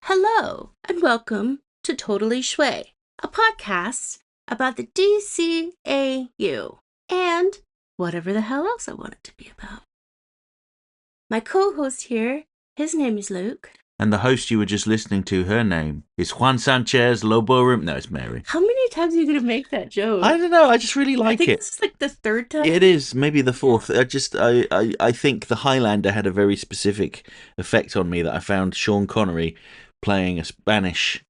Hello, and welcome to Totally Schway, a podcast about the DCAU and whatever the hell else I want it to be about. My co-host here, his name is Luke. And the host you were just listening to, her name is Juan Sanchez Lobo. No, it's Mary. How many times are you going to make that joke? I don't know. I just really like I think it. this is like the third time. It is, maybe the fourth. I think the Highlander had a very specific effect on me that I found Sean Connery playing a Spanish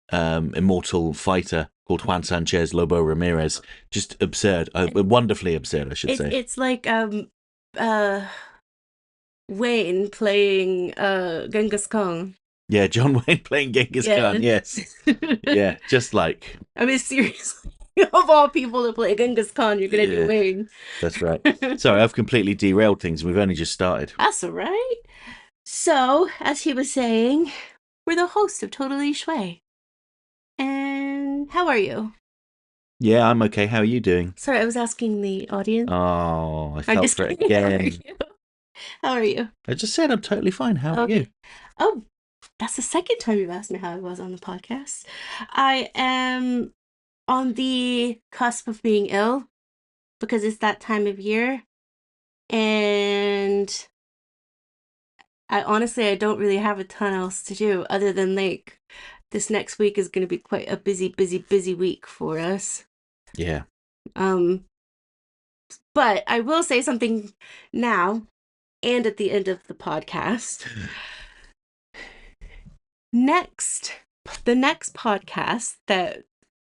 immortal fighter called Juan Sanchez Lobo Ramirez. Just absurd. Wonderfully absurd, I should say. It's like Wayne playing Genghis Khan. Yeah, John Wayne playing Genghis Khan, yes. Yeah, just like... I mean, seriously, of all people to play Genghis Khan, you're going to do Wayne. That's right. Sorry, I've completely derailed things. We've only just started. That's all right. So, as he was saying, we're the host of Totally Schway. And how are you? Yeah, I'm okay. How are you doing? Sorry, I was asking the audience. Oh, I felt for it again. How are you? I just said I'm totally fine. How are you? Oh, that's the second time you've asked me how I was on the podcast. I am on the cusp of being ill because it's that time of year. And I don't really have a ton else to do other than like this next week is going to be quite a busy week for us. Yeah. But I will say something now and at the end of the podcast. The next podcast that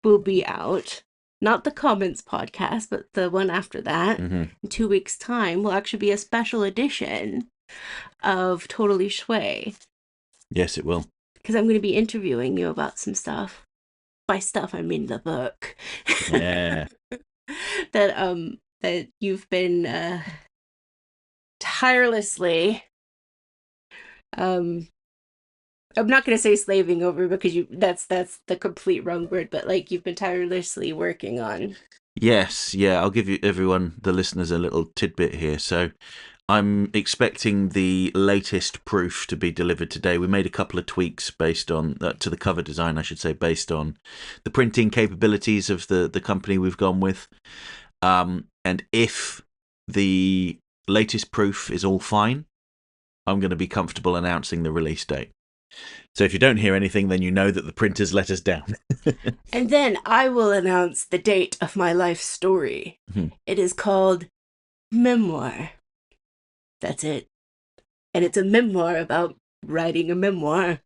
will be out, not the comments podcast, but the one after that, in 2 weeks' time, will actually be a special edition of Totally Schway. Yes, it will. Because I'm going to be interviewing you about some stuff. By stuff, I mean the book. Yeah. that you've been tirelessly I'm not going to say slaving over because that's the complete wrong word, but like you've been tirelessly working on. Yes, yeah, I'll give you everyone, the listeners, a little tidbit here. So I'm expecting the latest proof to be delivered today. We made a couple of tweaks based on, to the cover design, I should say, based on the printing capabilities of the company we've gone with. And if the latest proof is all fine, I'm going to be comfortable announcing the release date. So if you don't hear anything, then you know that the printers let us down. And then I will announce the date of my life story. It is called Memoir. That's it. And it's a memoir about writing a memoir.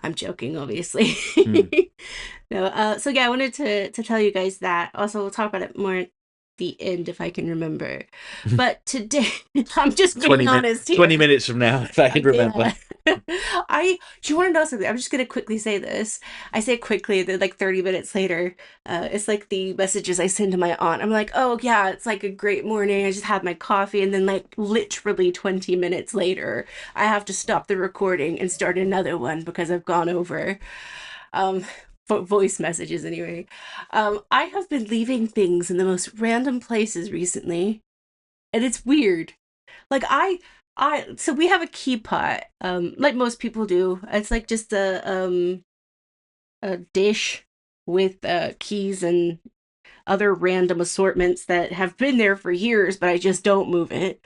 I'm joking, obviously. No, so yeah, I wanted to tell you guys that. Also, we'll talk about it more at the end if I can remember. But today, I'm just being honest here. 20 minutes from now, if I can remember. Yeah. Do you want to know something? I'm just going to quickly say this. I say quickly, then like 30 minutes later, it's like the messages I send to my aunt. I'm like, oh yeah, it's like a great morning. I just had my coffee. And then like literally 20 minutes later, I have to stop the recording and start another one because I've gone over. Voice messages anyway. I have been leaving things in the most random places recently. And it's weird. Like so we have a key pot, like most people do. It's like just a dish with keys and other random assortments that have been there for years, but I just don't move it.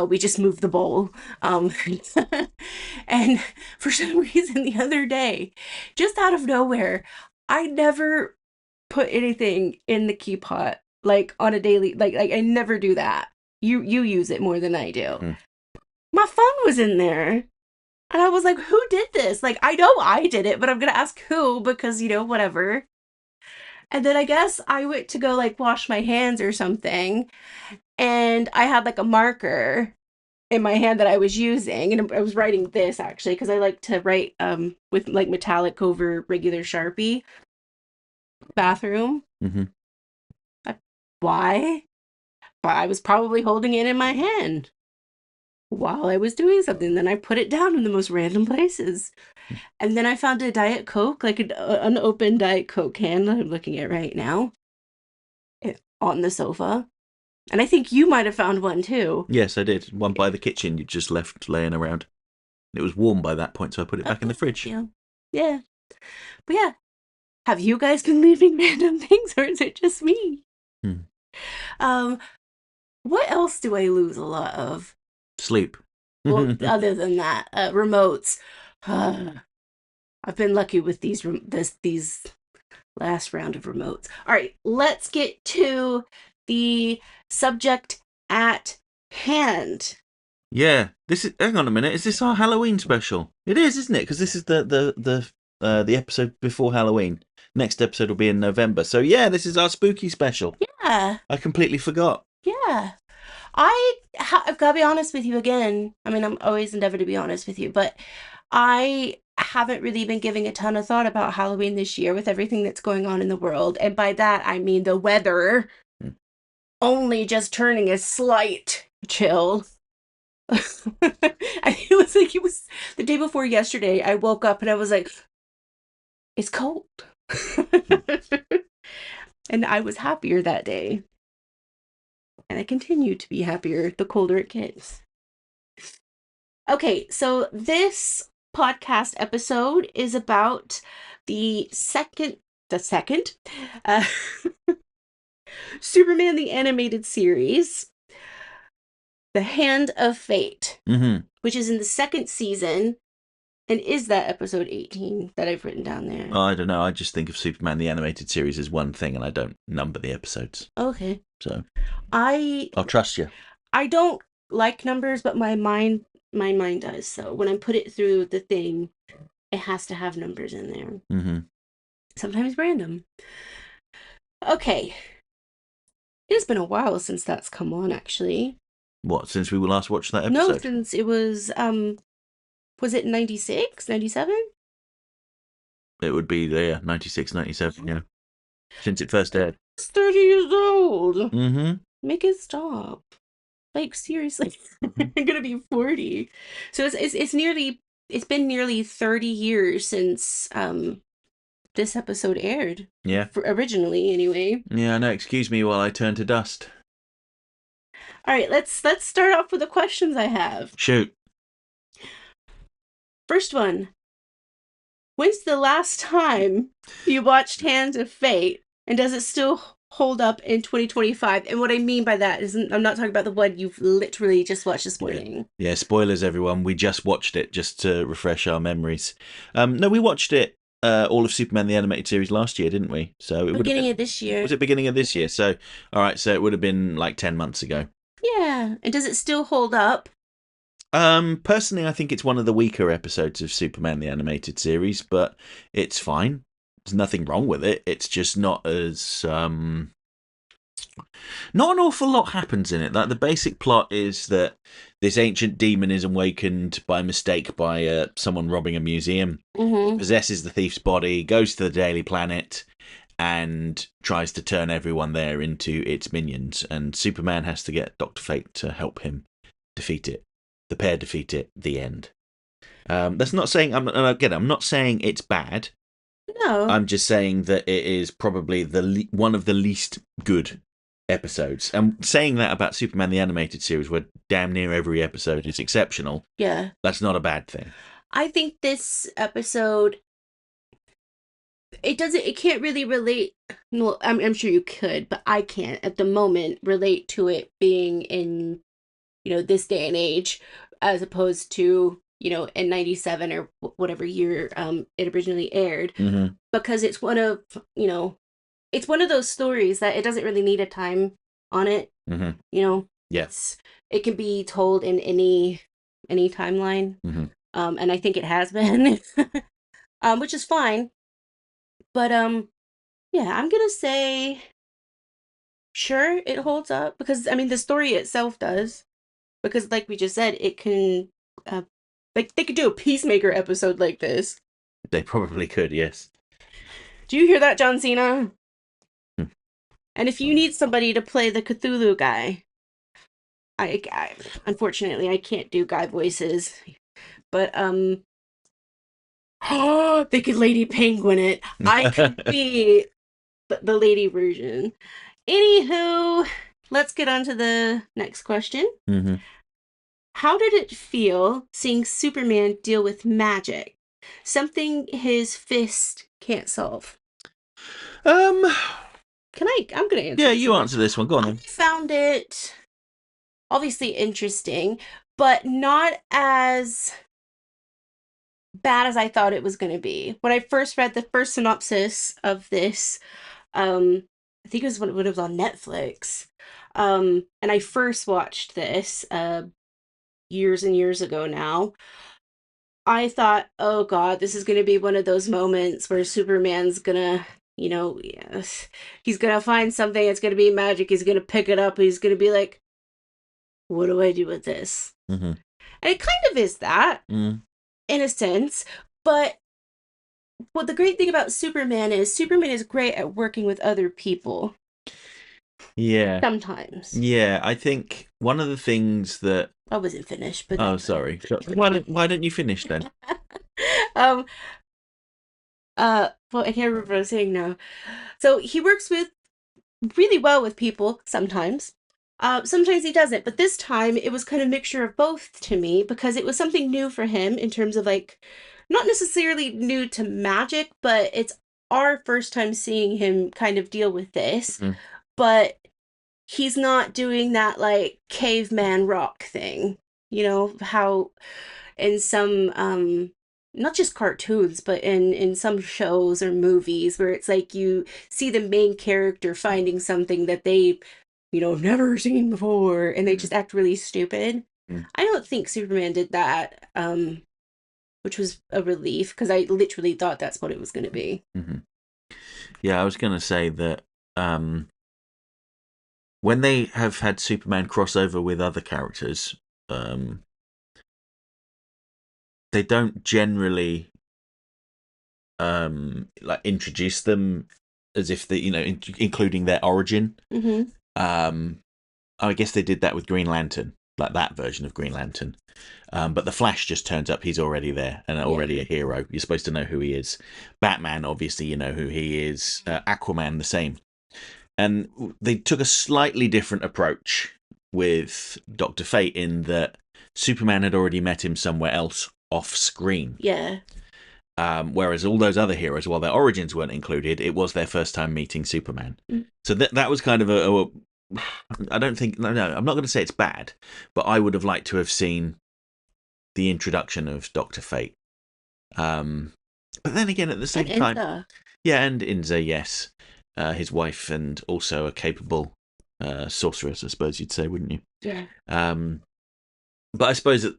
We just move the bowl. And for some reason the other day, just out of nowhere, I never put anything in the key pot, like on a daily, like I never do that. You use it more than I do. My phone was in there. And I was like, who did this? Like, I know I did it, but I'm going to ask who because, whatever. And then I guess I went to go, like, wash my hands or something. And I had, like, a marker in my hand that I was using. And I was writing this, actually, because I like to write with, like, metallic over regular Sharpie. Bathroom. Why? But I was probably holding it in my hand while I was doing something. Then I put it down in the most random places. And then I found a Diet Coke, like an unopened Diet Coke can that I'm looking at right now, on the sofa. And I think you might have found one too. Yes, I did. One by the kitchen you just left laying around. It was warm by that point, so I put it back in the fridge. Yeah. But yeah, have you guys been leaving random things, or is it just me? Um, what else do I lose a lot of? Sleep. Well, other than that, remotes. I've been lucky with these last round of remotes. All right, let's get to the subject at hand. Yeah, this is. Hang on a minute. Is this our Halloween special? It is, isn't it? Because this is the episode before Halloween. Next episode will be in November. So yeah, this is our spooky special. Yeah. I completely forgot. Yeah. I've got to be honest with you again. I mean, I'm always endeavor to be honest with you, but I haven't really been giving a ton of thought about Halloween this year with everything that's going on in the world. And by that, I mean the weather only just turning a slight chill. It was the day before yesterday. I woke up and I was like, it's cold. And I was happier that day. And I continue to be happier the colder it gets. Okay, so this podcast episode is about the second Superman the Animated Series, The Hand of Fate, which is in the second season. And is that episode 18 that I've written down there? I don't know. I just think of Superman the Animated Series as one thing, and I don't number the episodes. Okay. So I'll trust you. I don't like numbers, but my mind does. So when I put it through the thing, it has to have numbers in there. Sometimes random. Okay. It's been a while since that's come on, actually. What, since we last watched that episode? No, since it was it 96, 97? It would be there, 96, 97, yeah. Since it first aired. It's 30 years old. Make it stop. Like, seriously. I'm gonna be 40. So it's been nearly 30 years since this episode aired. Yeah. Originally, anyway. Yeah, no, excuse me while I turn to dust. All right, let's start off with the questions I have. Shoot. First one. When's the last time you watched Hands of Fate, and does it still hold up in 2025? And what I mean by that is I'm not talking about the one you've literally just watched this morning. Yeah, spoilers, everyone. We just watched it just to refresh our memories. No, we watched it, all of Superman the Animated Series last year, didn't we? So it beginning of this year. Was it beginning of this year? So, all right, so it would have been like 10 months ago. Yeah, and does it still hold up? Personally, I think it's one of the weaker episodes of Superman the Animated Series, but it's fine. There's nothing wrong with it. It's just not as not an awful lot happens in it. Like, the basic plot is that this ancient demon is awakened by mistake by someone robbing a museum, possesses the thief's body, goes to the Daily Planet, and tries to turn everyone there into its minions. And Superman has to get Dr. Fate to help him defeat it. The pair defeat it. The end. That's not saying I'm not saying it's bad. No, I'm just saying that it is probably one of the least good episodes. And saying that about Superman the Animated Series, where damn near every episode is exceptional. Yeah, that's not a bad thing. I think this episode, it can't really relate. No, I'm sure you could, but I can't at the moment relate to it being in, this day and age, as opposed to, in 97 or whatever year it originally aired, because it's one of those stories that it doesn't really need a time on it. Yes, it can be told in any timeline, and I think it has been, which is fine. But yeah, I'm gonna say sure it holds up, because the story itself does. Because, like we just said, it can, they could do a Peacemaker episode like this. They probably could, yes. Do you hear that, John Cena? And if you need somebody to play the Cthulhu guy, I unfortunately I can't do guy voices, but they could Lady Penguin it. I could be the lady version. Anywho, let's get on to the next question. How did it feel seeing Superman deal with magic? Something his fist can't solve. Um, I'm gonna answer yeah, this you one. answer this one. Go on I then. found it obviously interesting, but not as bad as I thought it was going to be. When I first read the first synopsis of this, I think it was when it was on Netflix. And I first watched this years and years ago now. I thought, oh God, this is going to be one of those moments where Superman's gonna, yes, he's gonna find something. It's gonna be magic. He's gonna pick it up. He's gonna be like, what do I do with this? Mm-hmm. And it kind of is that Mm. in a sense, but what the great thing about Superman is great at working with other people Yeah, sometimes. yeah. I think one of the things that. I wasn't finished, but Oh, that's fine. sorry. Why don't you finish then? um well, I can't remember what I was saying now. So he works with really well with people sometimes. Sometimes he doesn't, but this time it was kind of a mixture of both to me because it was something new for him in terms of like not necessarily new to magic, but it's our first time seeing him kind of deal with this. Mhm. But he's not doing that like caveman rock thing. You know, how in some not just cartoons, but in some shows or movies where it's like you see the main character finding something that they, never seen before and they Mm. just act really stupid. Mm. I don't think Superman did that, which was a relief because I literally thought that's what it was going to be. Mhm. Yeah, I was going to say that um, when they have had Superman crossover with other characters, um, they don't generally like introduce them as if they, including their origin. Mm-hmm. Um, I guess they did that with Green Lantern, like that version of Green Lantern. But the Flash just turns up; he's already there and Yeah. already a hero. You're supposed to know who he is. Batman, obviously, you know who he is. Aquaman, the same. And they took a slightly different approach with Dr. Fate in that Superman had already met him somewhere else off screen. Yeah. Whereas all those other heroes, while their origins weren't included, it was their first time meeting Superman. Mm. So that was kind of I don't think. No, I'm not going to say it's bad, but I would have liked to have seen the introduction of Doctor Fate. But then again, at the And same time, Inta. yeah, and Inza, yes, his wife, and also a capable sorceress, I suppose you'd say, wouldn't you? Yeah. But I suppose that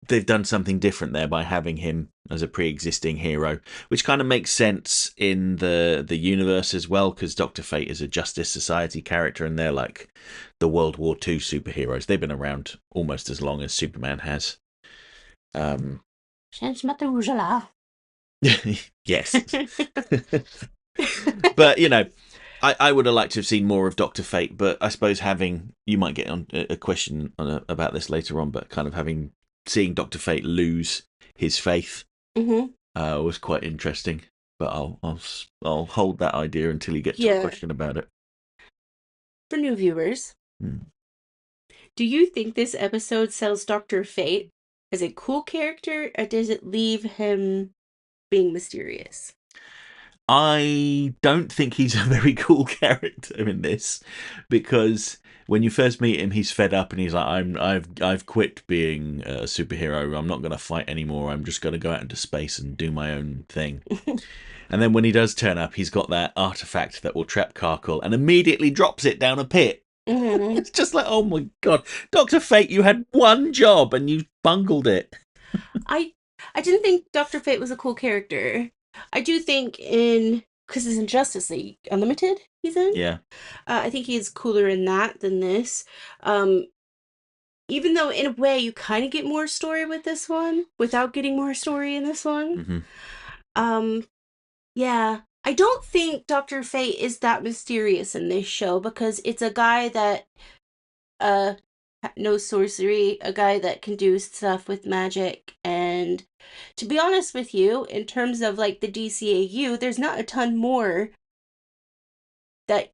they've done something different there by having him as a pre-existing hero, which kind of makes sense in the universe as well, because Doctor Fate is a Justice Society character, and they're like the World War II superheroes. They've been around almost as long as Superman has. Since Methuselah. Yes. But I would have liked to have seen more of Doctor Fate, but I suppose you might get on a question about this later on, but kind of seeing Doctor Fate lose his faith Mm-hmm. was quite interesting. But I'll hold that idea until you get to a Yeah. question about it. For new viewers, Hmm. do you think this episode sells Dr. Fate as a cool character, or does it leave him being mysterious? I don't think he's a very cool character in this, because when you first meet him, he's fed up and he's like, I've quit being a superhero. I'm not going to fight anymore. I'm just going to go out into space and do my own thing. And then when he does turn up, he's got that artifact that will trap Karkle and immediately drops it down a pit. Mm-hmm. It's just like, oh my god, Dr. Fate, you had one job and you bungled it. I I didn't think Dr. Fate was a cool character. I do think in because it's in Justice League Unlimited he's in. Yeah. I think he's cooler in that than this. Um, Even though in a way you kind of get more story with this one without getting more story in this one. Hmm. Um, yeah. I don't think Dr. Fate is that mysterious in this show because it's a guy that uh knows sorcery, a guy that can do stuff with magic, and to be honest with you, in terms of like the DCAU, there's not a ton more that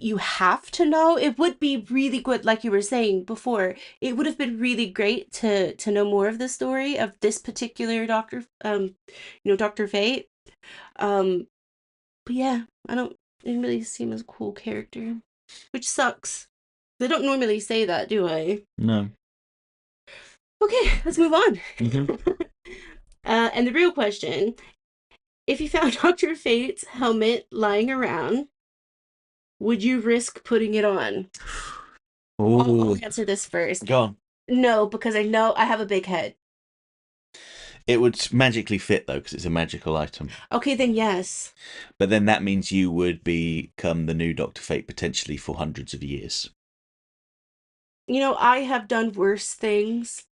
you have to know. It would be really good, like you were saying before. It would have been really great to know more of the story of this particular Doctor, Doctor Fate. Um, but yeah, I don't didn't really seem as a cool character, which sucks. They don't normally say that, do I? No. Okay, let's move on. Hmm. And the real question: if you found Doctor Fate's helmet lying around, would you risk putting it on? I'll Oh, answer this first. go on. No, because I know I have a big head. It would magically fit though, because it's a magical item. Okay, then yes. But then that means you would become the new Doctor Fate potentially for hundreds of years. I have done worse things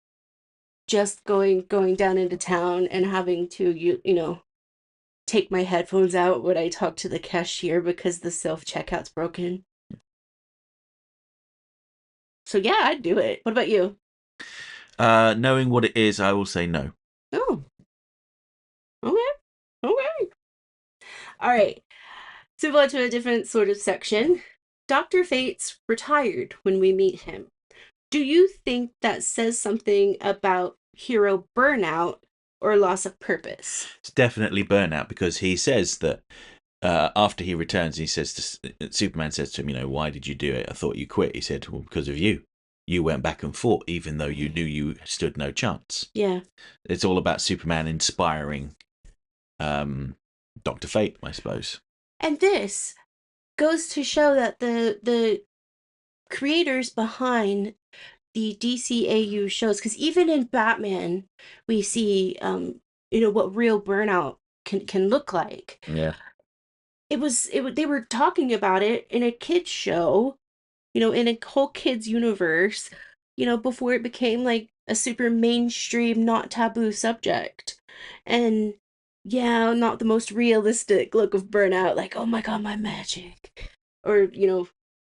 just going down into town and having to take my headphones out when I talk to the cashier because the self-checkout's broken. So yeah, I'd do it. What about you? Knowing what it is, I will say no. Oh, okay. Okay. All right. To move on to a different sort of section. Dr. Fate's retired when we meet him. Do you think that says something about hero burnout or loss of purpose? It's definitely burnout because he says that after he returns, he says Superman says to him, why did you do it? I thought you quit. He said, well, because of you. You went back and fought, even though you knew you stood no chance. Yeah. It's all about Superman inspiring Dr. Fate, I suppose. And this goes to show that the creators behind the DCAU shows, because even in Batman, we see what real burnout can look like. Yeah. They were talking about it in a kids show, in a whole kids universe, before it became like a super mainstream, not taboo subject. And yeah, not the most realistic look of burnout, like, oh my god, my magic. Or,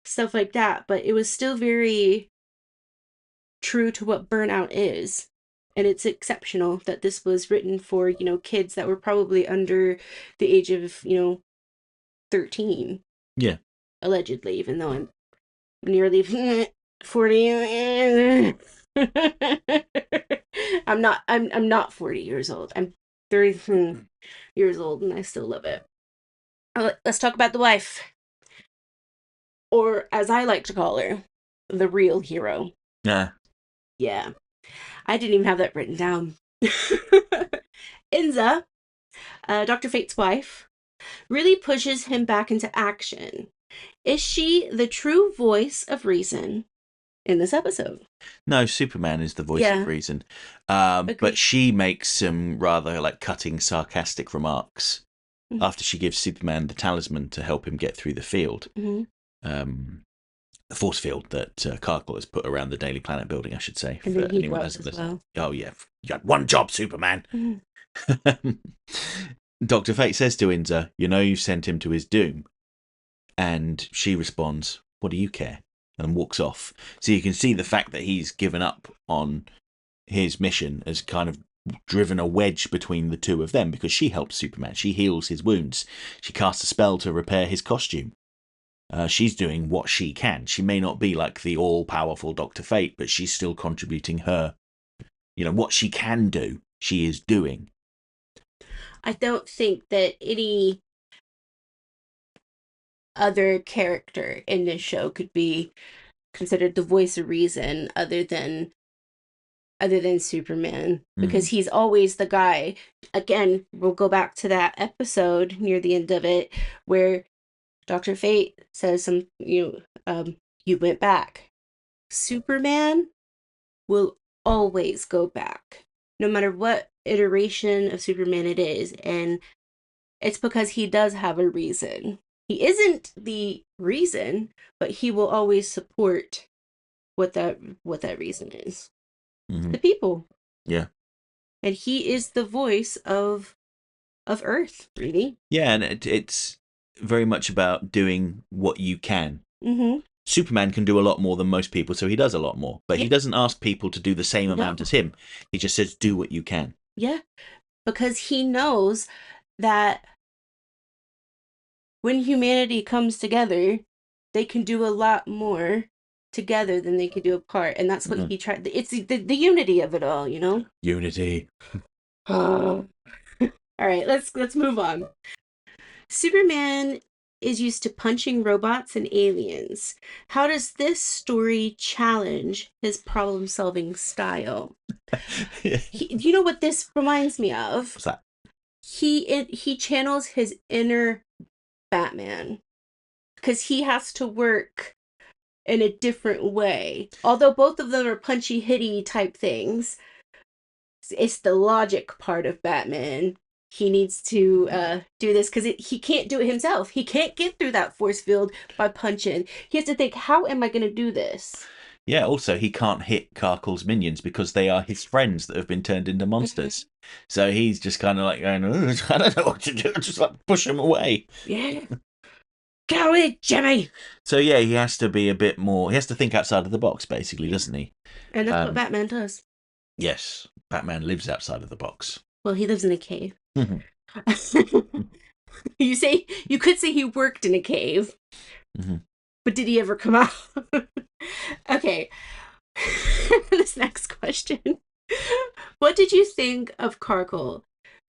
stuff like that. But it was still very true to what burnout is. And it's exceptional that this was written for, kids that were probably under the age of, 13. Yeah. Allegedly, even though I'm nearly 40. I'm not 40 years old. I'm 30 years old and I still love it. Let's talk about the wife. Or as I like to call her, the real hero. Yeah. Yeah. I didn't even have that written down. Inza, Dr. Fate's wife, really pushes him back into action. Is she the true voice of reason in this episode? No, Superman is the voice of reason. But she makes some rather cutting, sarcastic remarks after she gives Superman the talisman to help him get through the field. Mm-hmm. The force field that Cargill has put around the Daily Planet building, I should say. And then he was as well. Oh, yeah. You had one job, Superman. Mm-hmm. Dr. Fate says to Inza, you sent him to his doom. And she responds, what do you care? And walks off. So you can see the fact that he's given up on his mission has kind of driven a wedge between the two of them because she helps Superman. She heals his wounds. She casts a spell to repair his costume. She's doing what she can. She may not be like the all-powerful Dr. Fate, but she's still contributing her. What she can do, she is doing. I don't think that any other character in this show could be considered the voice of reason other than Superman, because he's always the guy. Again, we'll go back to that episode near the end of it where Dr. Fate says you went back. Superman will always go back, no matter what iteration of Superman it is, and it's because he does have a reason. He isn't the reason, but he will always support what that reason is. Mm-hmm. The people. Yeah. And he is the voice of Earth, really. Yeah, and it's very much about doing what you can. Mm-hmm. Superman can do a lot more than most people, so he does a lot more. But he doesn't ask people to do the same amount as him. He just says, do what you can. Yeah, because he knows that when humanity comes together, they can do a lot more together than they could do apart, and that's what Mm. he tried. It's the unity of it all, you know. Unity. Oh. All right, let's move on. Superman is used to punching robots and aliens. How does this story challenge his problem-solving style? You know what this reminds me of? What's that? He channels his inner Batman because he has to work in a different way. Although both of them are punchy hitty type things, it's the logic part of Batman. He needs to do this because he can't do it himself. He can't get through that force field by punching. He has to think, how am I going to do this? Yeah, also, he can't hit Karkel's minions because they are his friends that have been turned into monsters. So he's just kind of like going, "Oh, I don't know what to do. Just like push him away." Yeah. Get away, Jimmy! So yeah, he has to be a bit more. He has to think outside of the box, basically, doesn't he? And that's what Batman does. Yes, Batman lives outside of the box. Well, he lives in a cave. Mhm. You could say he worked in a cave, Mhm. but did he ever come out? Okay. This next question. What did you think of Karkle?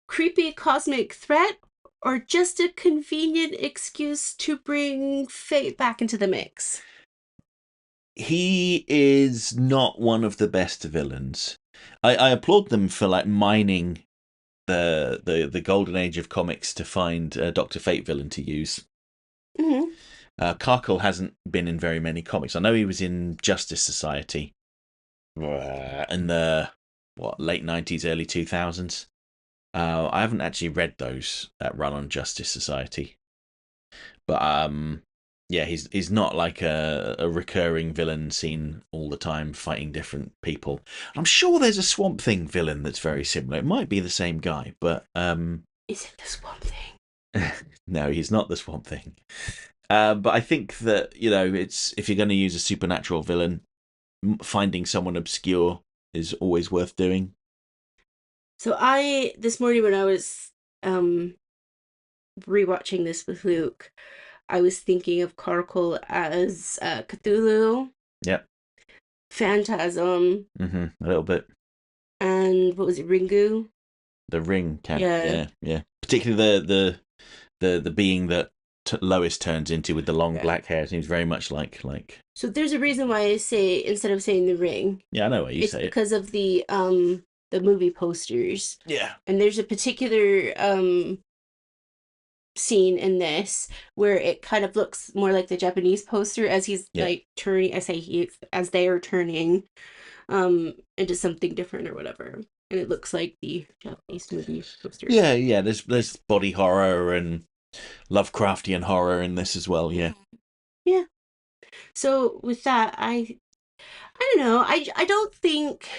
Creepy cosmic threat or just a convenient excuse to bring fate back into the mix? He is not one of the best villains. I applaud them for like mining the golden age of comics to find a Dr. Fate villain to use. Mm-hmm. Karkel hasn't been in very many comics. I know he was in Justice Society in the late 90s, early 2000s. I haven't actually read those that run on Justice Society, but yeah, he's not like a recurring villain seen all the time fighting different people. I'm sure there's a Swamp Thing villain that's very similar. It might be the same guy, but Is it the Swamp Thing? no, he's not the Swamp Thing. But I think that it's if you're going to use a supernatural villain, finding someone obscure is always worth doing. So this morning when I was rewatching this with Luke, I was thinking of Karkle as Cthulhu, Yep. Phantasm, A little bit. and what was it, Ringu? The ring can, Yeah. yeah. Particularly the being that Lois turns into with the long Yeah. black hair seems very much like. So there's a reason why I say instead of saying the ring, Yeah, I know why you it's say it. because of the movie posters. Yeah. And there's a particular scene in this where it kind of looks more like the Japanese poster as he's like turning. I say he as they are turning into something different or whatever, and it looks like the Japanese movie poster. Yeah. There's body horror and Lovecraftian horror in this as well. Yeah. Yeah. So with that, I don't know. I don't think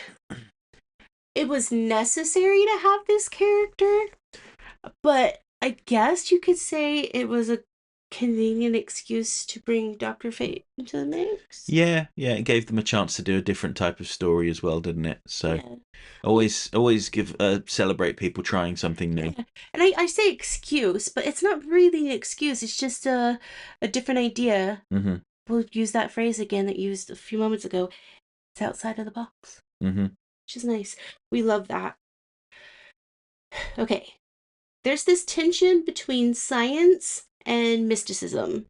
it was necessary to have this character, but I guess you could say it was a convenient excuse to bring Dr. Fate into the mix. Yeah. It gave them a chance to do a different type of story as well, didn't it? So Yeah. always give celebrate people trying something new. Yeah. And I say excuse, but it's not really an excuse. It's just a different idea. Mm-hmm. We'll use that phrase again that you used a few moments ago. It's outside of the box, Mm-hmm. which is nice. We love that. Okay. There's this tension between science and mysticism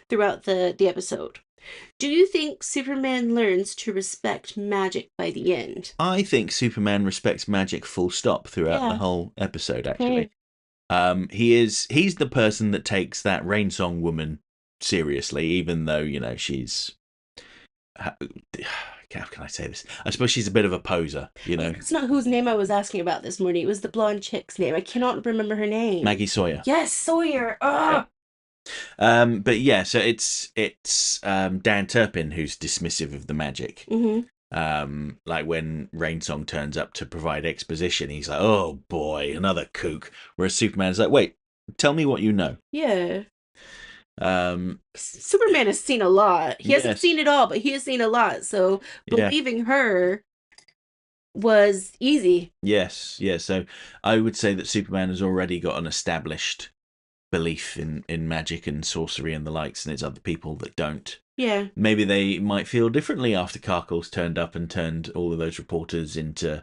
throughout the episode. Do you think Superman learns to respect magic by the end? I think Superman respects magic full stop throughout the whole episode, actually. He's the person that takes that Rain Song woman seriously, even though, she's how can I say this? I suppose she's a bit of a poser, It's not whose name I was asking about this morning. It was the blonde chick's name. I cannot remember her name. Maggie Sawyer. Yes, Sawyer. Oh. But yeah, so it's Dan Turpin who's dismissive of the magic. Mm-hmm. Like when Rain Song turns up to provide exposition, he's like, "Oh boy, another kook." Whereas Superman's like, "Wait, tell me what you know." Yeah. Superman has seen a lot. He hasn't seen it all, but he has seen a lot. So believing her was easy. Yes. So I would say that Superman has already got an established belief in magic and sorcery and the likes, and it's other people that don't. Yeah. Maybe they might feel differently after Karkel's turned up and turned all of those reporters into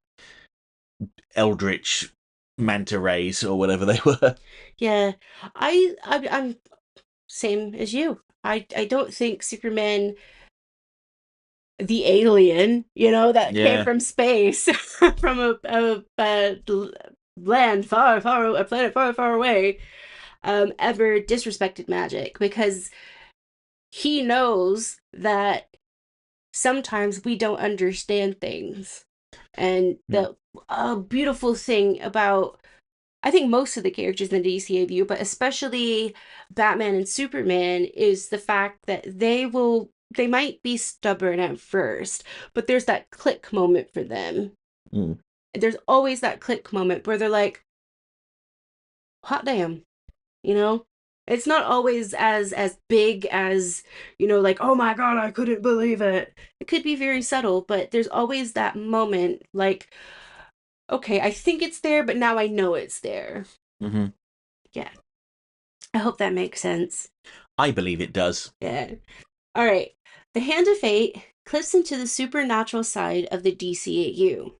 eldritch manta rays or whatever they were. Yeah. I'm same as you. I don't think Superman, the alien, that came Yeah. from space, from a land far, far, a planet far, far away, ever disrespected magic, because he knows that sometimes we don't understand things. And Mm. the beautiful thing about, I think, most of the characters in the DCAU, but especially Batman and Superman, is the fact that they might be stubborn at first, but there's that click moment for them. Mm. There's always that click moment where they're like, hot damn, you know? It's not always as big as, like, oh my god, I couldn't believe it. It could be very subtle, but there's always that moment like, okay, I think it's there, but now I know it's there. Mm-hmm. Yeah. I hope that makes sense. I believe it does. Yeah. All right. The Hand of Fate clips into the supernatural side of the DCAU.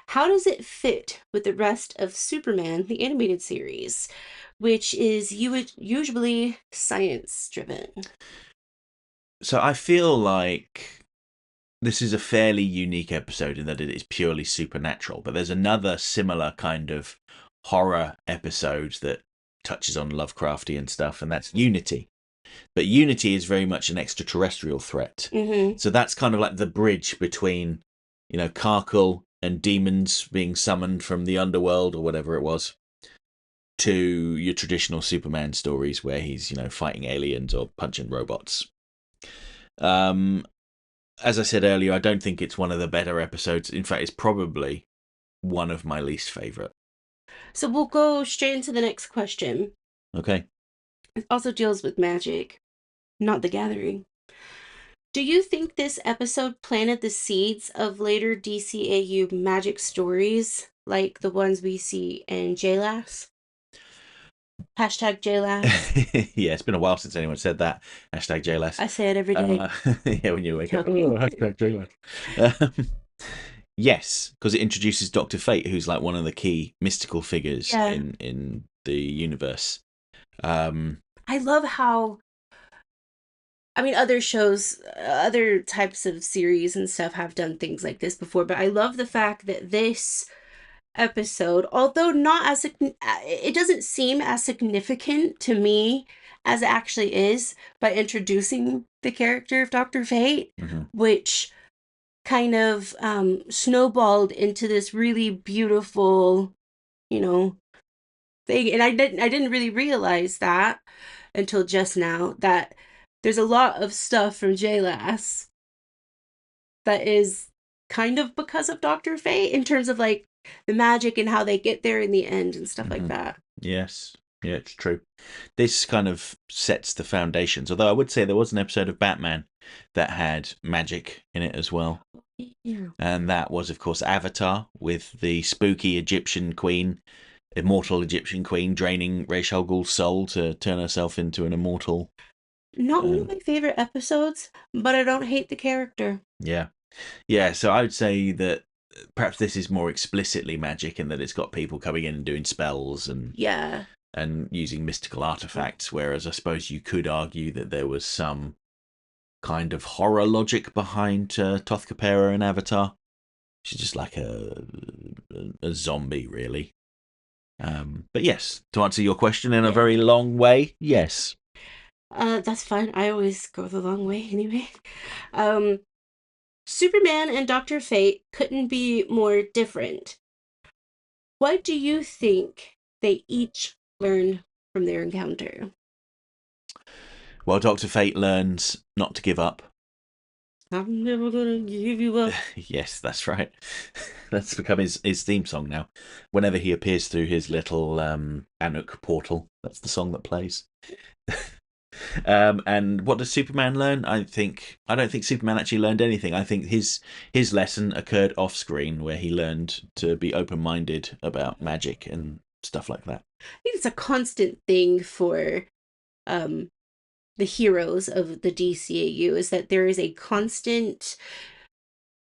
How does it fit with the rest of Superman, the animated series, which is usually science driven? So I feel like this is a fairly unique episode in that it is purely supernatural, but there's another similar kind of horror episode that touches on Lovecraftian stuff, and that's Unity. But Unity is very much an extraterrestrial threat. Mm-hmm. So that's kind of like the bridge between, Karkel and demons being summoned from the underworld or whatever it was, to your traditional Superman stories where he's, fighting aliens or punching robots. As I said earlier, I don't think it's one of the better episodes. In fact, it's probably one of my least favourite. So we'll go straight into the next question. Okay. It also deals with magic, not the gathering. Do you think this episode planted the seeds of later DCAU magic stories, like the ones we see in JLAS? Hashtag JLAS. Yeah, it's been a while since anyone said that. Hashtag JLS. I say it every day. Yeah, when you wake up. Okay. Hashtag JLS. Yes, because it introduces Dr. Fate, who's like one of the key mystical figures Yeah. in the universe. I love how, I mean, other shows, other types of series and stuff have done things like this before, but I love the fact that this episode, although not as, it doesn't seem as significant to me as it actually is, by introducing the character of Dr. Fate, mm-hmm. which kind of snowballed into this really beautiful, thing. And I didn't really realize that until just now, that there's a lot of stuff from JLAS that is kind of because of Dr. Fate, in terms of like the magic and how they get there in the end and stuff like that. Yes. Yeah, it's true. This kind of sets the foundations. Although I would say there was an episode of Batman that had magic in it as well. Yeah. And that was, of course, Avatar, with the spooky Egyptian queen, immortal Egyptian queen, draining Ra's al Ghul's soul to turn herself into an immortal. Not one of my favorite episodes, but I don't hate the character. Yeah. Yeah, so I would say that perhaps this is more explicitly magic in that it's got people coming in and doing spells and using mystical artifacts, whereas I suppose you could argue that there was some kind of horror logic behind Toth Capera and Avatar. She's just like a zombie, really. But yes, to answer your question in a very long way, yes. That's fine. I always go the long way anyway. Superman and Dr. Fate couldn't be more different. What do you think they each learn from their encounter? Well, Dr. Fate learns not to give up. I'm never gonna give you up. Yes, that's right. That's become his theme song now. Whenever he appears through his little Anuk portal, that's the song that plays. And what does Superman learn? I don't think Superman actually learned anything. I think his lesson occurred off screen, where he learned to be open-minded about magic and stuff like that. I think it's a constant thing for um, the heroes of the DCAU is that there is a constant,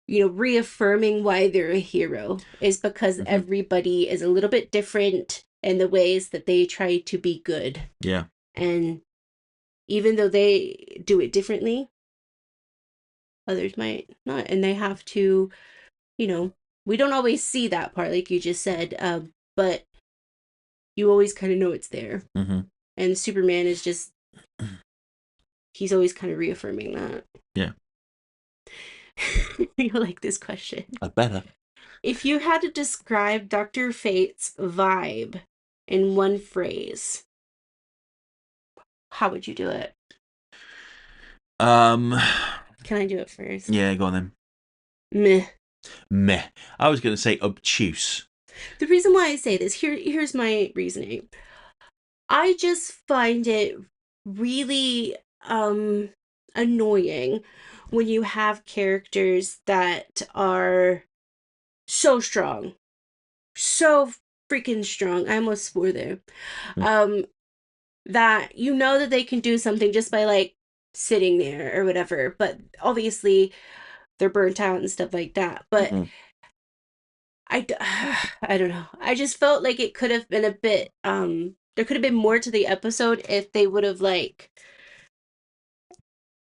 reaffirming why they're a hero is because Hmm. everybody is a little bit different in the ways that they try to be good. Yeah. And even though they do it differently, others might not. And they have to, you know, we don't always see that part, like you just said, but you always kind of know it's there. Hmm. And Superman is just, he's always kind of reaffirming that. Yeah. You like this question. I better. If you had to describe Dr. Fate's vibe in one phrase, how would you do it? Um, Can I do it first? yeah, go on then. Meh. Meh. I was going to say obtuse. The reason why I say this, here's my reasoning. I just find it really annoying when you have characters that are so strong. So freaking strong. I almost swore there. Um that you know that they can do something just by like sitting there or whatever, but obviously they're burnt out and stuff like that. But Mm-hmm. I don't know. I just felt like it could have been a bit there could have been more to the episode if they would have like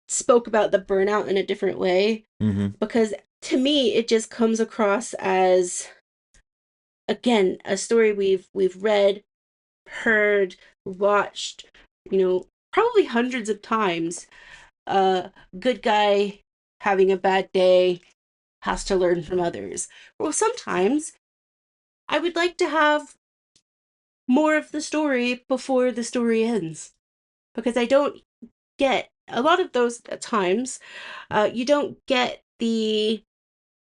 spoke about the burnout in a different way, Mm-hmm. because to me it just comes across as, again, a story we've read, heard, watched, probably hundreds of times. Good guy having a bad day has to learn from others. Well, sometimes I would like to have more of the story before the story ends, because I don't get a lot of those times. You don't get the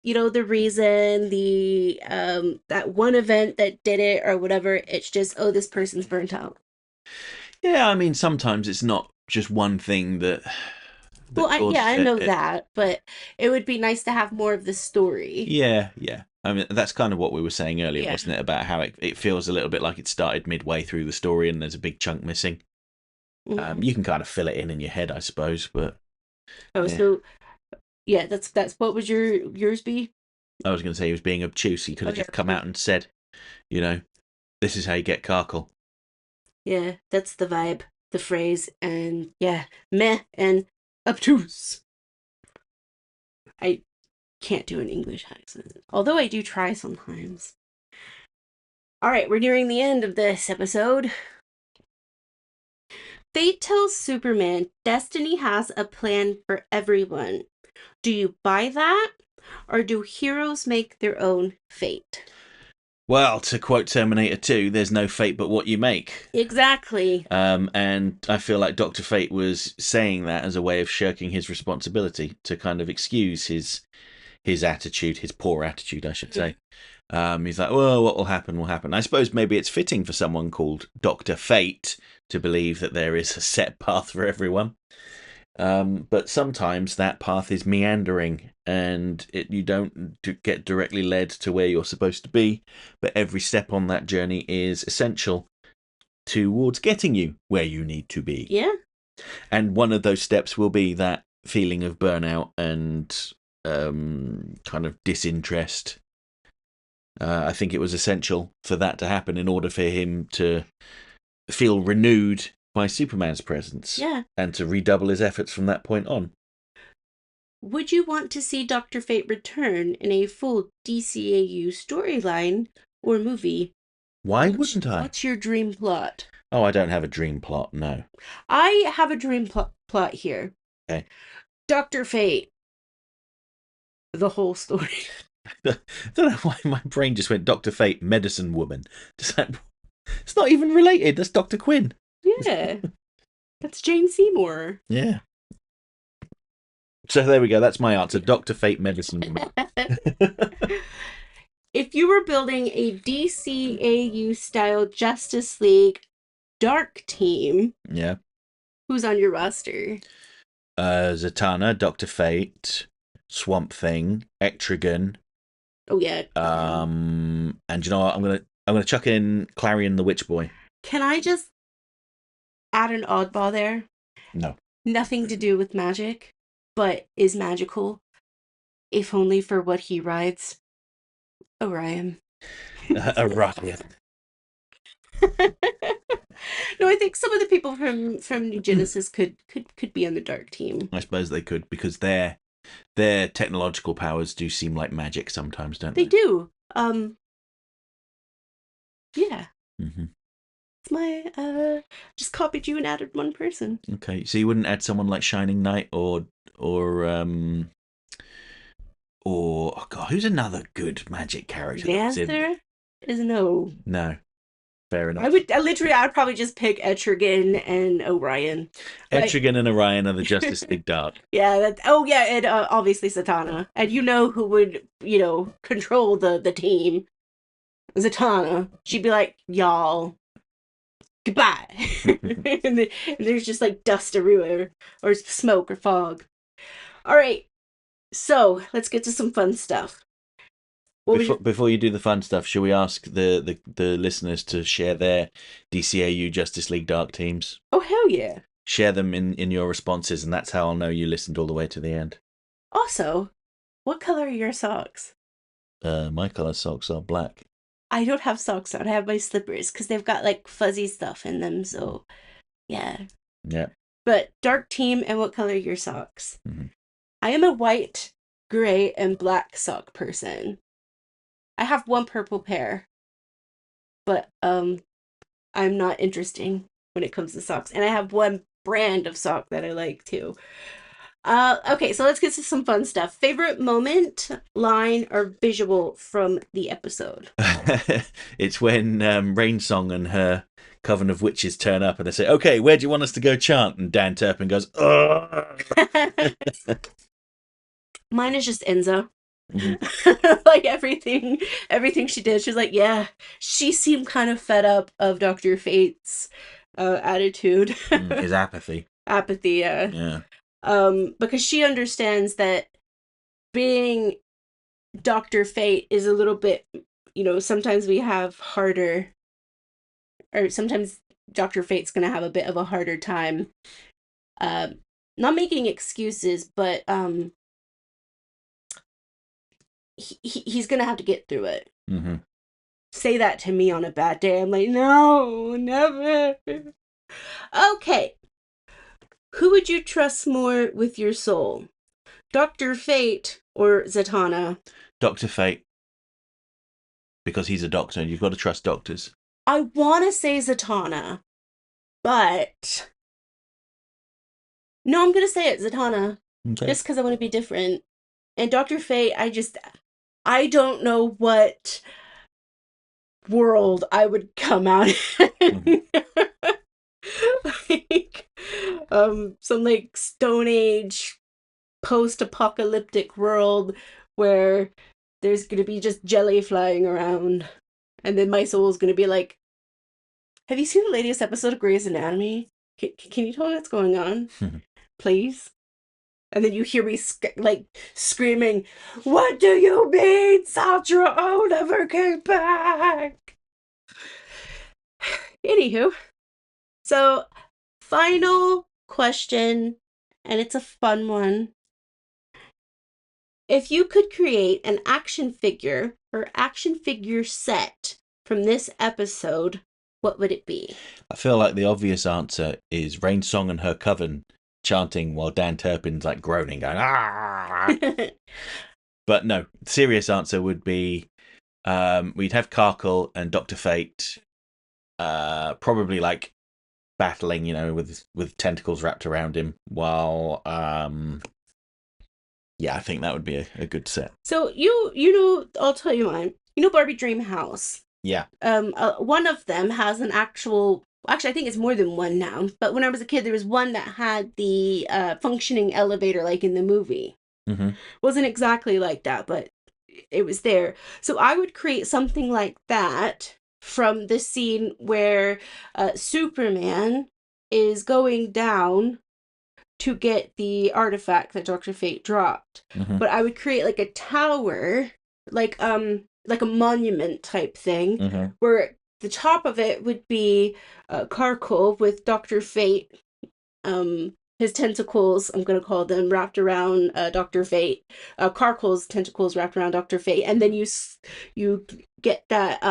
reason, the that one event that did it or whatever. It's just, oh, this person's burnt out. Yeah, I mean, sometimes it's not just one thing that Well, yeah, causes I it. know that, but it would be nice to have more of the story. Yeah, yeah. I mean, that's kind of what we were saying earlier, Yeah. wasn't it? About how it feels a little bit like it started midway through the story and there's a big chunk missing. Hmm. You can kind of fill it in your head, I suppose, but Oh, yeah. so yeah, that's what would yours be? I was going to say he was being obtuse. He could Oh have yeah, just come out and said, you know, this is how you get Carkle. yeah, that's the vibe, the phrase, and yeah, meh and obtuse. I can't do an English accent, although I do try sometimes. All right, we're nearing the end of this episode. Fate tells Superman destiny has a plan for everyone. Do you buy that? Or do heroes make their own fate? Well, to quote Terminator 2, there's no fate but what you make. Exactly. And I feel like Dr. Fate was saying that as a way of shirking his responsibility to kind of excuse his attitude, his poor attitude, I should say. He's like, well, what will happen will happen. I suppose maybe it's fitting for someone called Dr. Fate to believe that there is a set path for everyone. But sometimes that path is meandering and you don't get directly led to where you're supposed to be. But every step on that journey is essential towards getting you where you need to be. Yeah. And one of those steps will be that feeling of burnout and kind of disinterest. I think it was essential for that to happen in order for him to feel renewed by Superman's presence. Yeah. And to redouble his efforts from that point on. Would you want to see Dr. Fate return in a full DCAU storyline or movie? Why wouldn't I? What's your dream plot? Oh, I don't have a dream plot, no. I have a dream plot here. Okay. Dr. Fate. The whole story. I don't know why my brain just went Dr. Fate, medicine woman. Just like, it's not even related. That's Dr. Quinn. Yeah. That's Jane Seymour. Yeah. So there we go. That's my answer. Dr. Fate, medicine woman. If you were building a DCAU style Justice League dark team, Yeah. who's on your roster? Zatanna, Dr. Fate, Swamp Thing, Etrigan. Oh yeah. And you know what? I'm gonna I'm going to chuck in Clarion the Witch Boy. Can I just add an oddball there? No. Nothing to do with magic, but is magical, if only for what he rides. Orion. Orion. No, I think some of the people from New Genesis could be on the dark team. I suppose they could, because their technological powers do seem like magic sometimes, don't they? They do. Yeah. Mm-hmm. It's my just copied you and added one person. Okay, so you wouldn't add someone like Shining Knight or oh god, who's another good magic character? The answer is no. No. Fair enough. I would probably just pick Etrigan and Orion. Etrigan and Orion are the Justice League Dark. Yeah, and obviously Zatanna. And you know who would, control the team? Zatanna. She'd be like, y'all, goodbye. And there's just like dust everywhere, or smoke or fog. All right, so let's get to some fun stuff. Before you do the fun stuff, shall we ask the listeners to share their DCAU Justice League Dark teams? Oh, hell yeah. Share them in your responses, and that's how I'll know you listened all the way to the end. Also, what color are your socks? My colour socks are black. I don't have socks on. I have my slippers because they've got like fuzzy stuff in them. So, yeah. Yeah. But dark team, and what color are your socks? Mm-hmm. I am a white, gray, and black sock person. I have one purple pair, but I'm not interesting when it comes to socks. And I have one brand of sock that I like too. Okay, so let's get to some fun stuff. Favorite moment, line, or visual from the episode? It's when Rainsong and her coven of witches turn up and they say, "Okay, where do you want us to go chant?" And Dan Turpin goes, "Ugh." Mine is just Enza. Mm-hmm. Like everything she did, she was like, yeah, she seemed kind of fed up of Dr. Fate's attitude. His apathy. Apathy, yeah. Because she understands that being Dr. Fate is a little bit, sometimes we have harder, or sometimes Dr. Fate's gonna have a bit of a harder time, not making excuses, but he's gonna have to get through it. Mm-hmm. Say that to me on a bad day. I'm like, no, never. Okay. Who would you trust more with your soul? Dr. Fate or Zatanna? Dr. Fate. Because he's a doctor. You've got to trust doctors. I want to say Zatanna, but no, I'm going to say it, Zatanna. Okay. Just because I want to be different. And Dr. Fate, I don't know what world I would come out in. Like, some like Stone Age post-apocalyptic world where there's gonna be just jelly flying around, and then my soul's gonna be like, have you seen the latest episode of Grey's Anatomy? Can you tell me what's going on? Please? And then you hear me screaming, what do you mean Sandra O never came back? Anywho, so final question, and it's a fun one. If you could create an action figure or action figure set from this episode, what would it be? I feel like the obvious answer is Rainsong and her coven chanting while Dan Turpin's like groaning, going, ah. But no, serious answer would be we'd have Karkle and Dr. Fate probably like battling, with tentacles wrapped around him while yeah, I think that would be a good set. So I'll tell you mine. Barbie Dream House. Yeah. One of them has an actually, I think it's more than one now, but when I was a kid, there was one that had the functioning elevator like in the movie. Mm-hmm. Wasn't exactly like that, but it was there. So I would create something like that from the scene where Superman is going down to get the artifact that Dr. Fate dropped. Mm-hmm. But I would create like a tower, like like a monument type thing, Mm-hmm. where the top of it would be Carcoal with Dr. Fate, his tentacles, I'm gonna call them, wrapped around Dr. Fate. Carcoal's tentacles wrapped around Dr. Fate, and then you get that